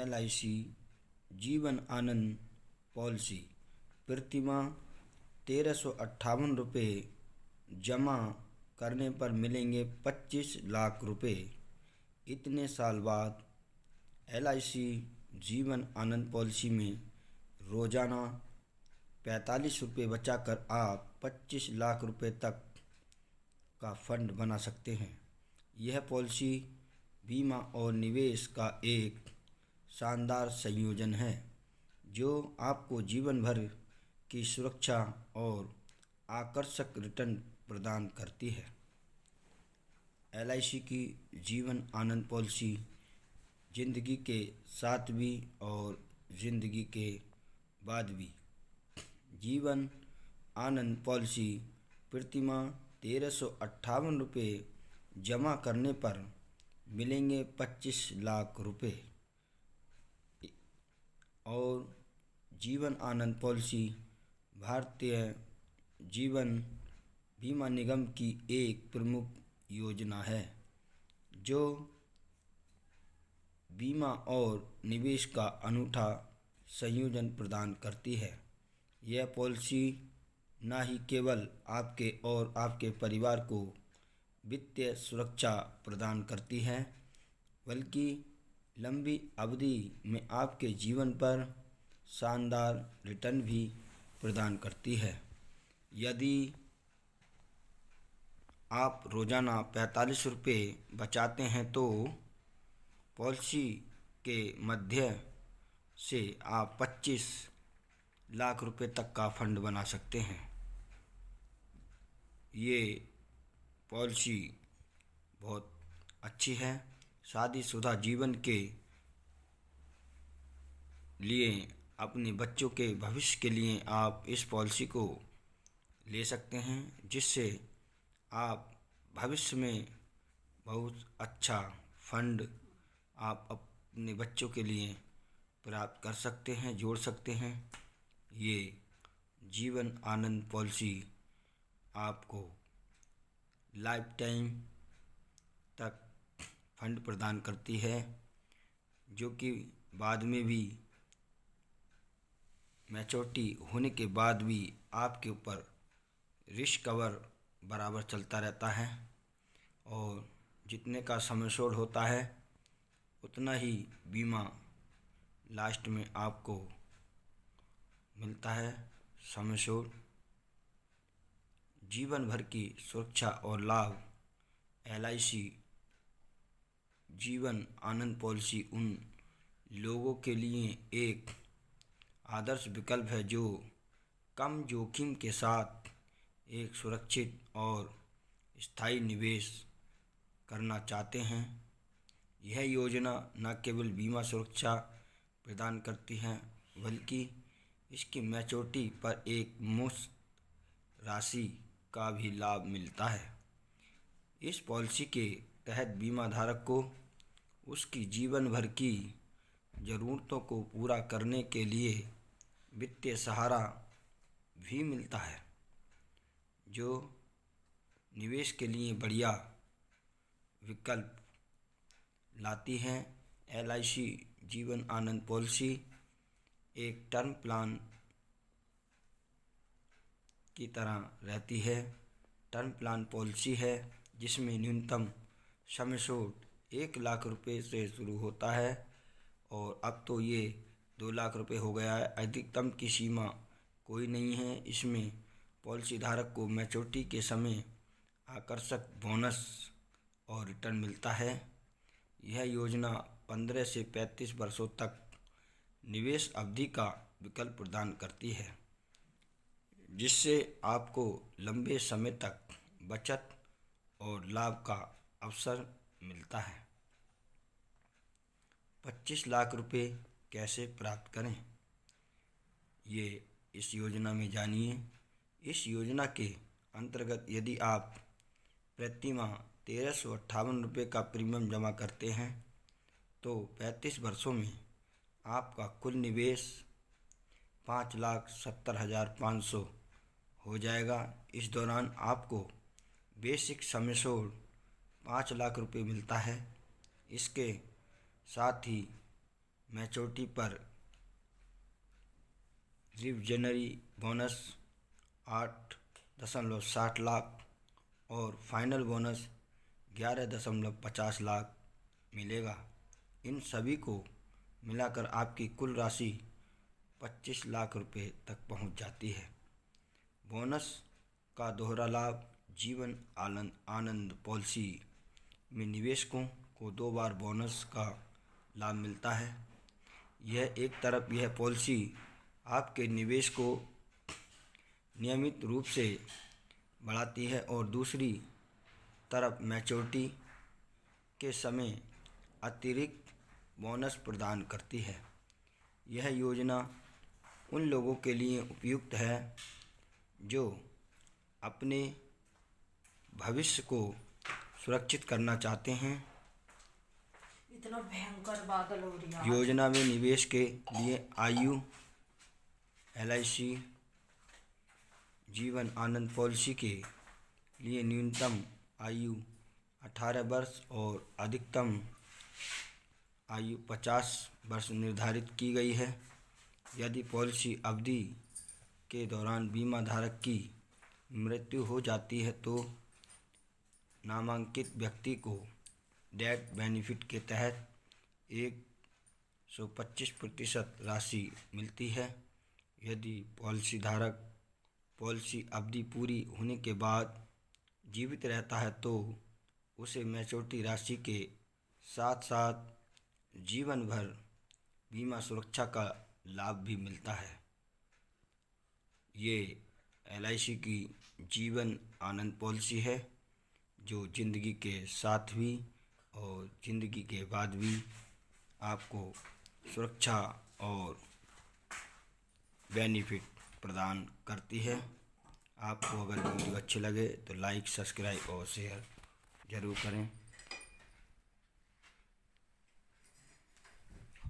LIC Jeevan Anand policy प्रतिमाह 1358 रुपये जमा करने पर मिलेंगे 25 लाख रुपए। इतने साल बाद LIC जीवन आनंद पॉलिसी में रोज़ाना 45 रुपये बचाकर आप 25 लाख रुपए तक का फंड बना सकते हैं। यह पॉलिसी बीमा और निवेश का एक शानदार संयोजन है जो आपको जीवन भर की सुरक्षा और आकर्षक रिटर्न प्रदान करती है। LIC की जीवन आनंद पॉलिसी जिंदगी के साथ भी और जिंदगी के बाद भी। जीवन आनंद पॉलिसी प्रतिमाह 1358 रुपये जमा करने पर मिलेंगे 25 लाख रुपए और जीवन आनंद पॉलिसी भारतीय जीवन बीमा निगम की एक प्रमुख योजना है जो बीमा और निवेश का अनूठा संयोजन प्रदान करती है। यह पॉलिसी न ही केवल आपके और आपके परिवार को वित्तीय सुरक्षा प्रदान करती है बल्कि लंबी अवधि में आपके जीवन पर शानदार रिटर्न भी प्रदान करती है। यदि आप रोज़ाना 45 रुपये बचाते हैं तो पॉलिसी के मध्य से आप 25 लाख रुपए तक का फंड बना सकते हैं। ये पॉलिसी बहुत अच्छी है। शादीशुदा जीवन के लिए अपने बच्चों के भविष्य के लिए आप इस पॉलिसी को ले सकते हैं जिससे आप भविष्य में बहुत अच्छा फंड आप अपने बच्चों के लिए प्राप्त कर सकते हैं, जोड़ सकते हैं। ये जीवन आनंद पॉलिसी आपको लाइफ टाइम तक फंड प्रदान करती है जो कि बाद में भी मैच्योरिटी होने के बाद भी आपके ऊपर रिस्क कवर बराबर चलता रहता है और जितने का सम एश्योर्ड होता है उतना ही बीमा लास्ट में आपको मिलता है। सम एश्योर्ड जीवन भर की सुरक्षा और लाभ। LIC जीवन आनंद पॉलिसी उन लोगों के लिए एक आदर्श विकल्प है जो कम जोखिम के साथ एक सुरक्षित और स्थायी निवेश करना चाहते हैं। यह योजना न केवल बीमा सुरक्षा प्रदान करती है बल्कि इसकी मैच्योरिटी पर एक मुश्त राशि का भी लाभ मिलता है। इस पॉलिसी के तहत बीमा धारक को उसकी जीवन भर की ज़रूरतों को पूरा करने के लिए वित्तीय सहारा भी मिलता है जो निवेश के लिए बढ़िया विकल्प लाती है। LIC जीवन आनंद पॉलिसी एक टर्म प्लान की तरह रहती है। टर्म प्लान पॉलिसी है जिसमें न्यूनतम सम एश्योर्ड 1 लाख रुपए से शुरू होता है और अब तो ये 2 लाख रुपए हो गया है। अधिकतम की सीमा कोई नहीं है। इसमें पॉलिसी धारक को मैच्योरिटी के समय आकर्षक बोनस और रिटर्न मिलता है। यह योजना 15 से 35 वर्षों तक निवेश अवधि का विकल्प प्रदान करती है जिससे आपको लंबे समय तक बचत और लाभ का अवसर मिलता है। 25 लाख रुपए कैसे प्राप्त करें, ये इस योजना में जानिए। इस योजना के अंतर्गत यदि आप प्रति माह 1358 रुपये का प्रीमियम जमा करते हैं तो 35 वर्षों में आपका कुल निवेश 5,70,500 हो जाएगा। इस दौरान आपको बेसिक सम एश्योर्ड 5 लाख रुपये मिलता है। इसके साथ ही मैच्योरिटी पर रिविजनरी बोनस 8.60 लाख और फाइनल बोनस 11.50 लाख मिलेगा। इन सभी को मिलाकर आपकी कुल राशि 25 लाख रुपए तक पहुंच जाती है। बोनस का दोहरा लाभ जीवन आनंद पॉलिसी में निवेशकों को 2 बार बोनस का लाभ मिलता है। यह एक तरफ यह पॉलिसी आपके निवेश को नियमित रूप से बढ़ाती है और दूसरी तरफ मैच्योरिटी के समय अतिरिक्त बोनस प्रदान करती है। यह योजना उन लोगों के लिए उपयुक्त है जो अपने भविष्य को सुरक्षित करना चाहते हैं। इतना भयंकर बादल हो रही है। योजना में निवेश के लिए आयु LIC जीवन आनंद पॉलिसी के लिए न्यूनतम आयु 18 वर्ष और अधिकतम आयु 50 वर्ष निर्धारित की गई है। यदि पॉलिसी अवधि के दौरान बीमा धारक की मृत्यु हो जाती है तो नामांकित व्यक्ति को डेथ बेनिफिट के तहत 125% राशि मिलती है। यदि पॉलिसी धारक पॉलिसी अवधि पूरी होने के बाद जीवित रहता है तो उसे मैच्योरिटी राशि के साथ साथ जीवन भर बीमा सुरक्षा का लाभ भी मिलता है। ये LIC की जीवन आनंद पॉलिसी है जो ज़िंदगी के साथ भी और ज़िंदगी के बाद भी आपको सुरक्षा और बेनिफिट प्रदान करती है। आपको अगर वीडियो अच्छे लगे तो लाइक, सब्सक्राइब और शेयर ज़रूर करें।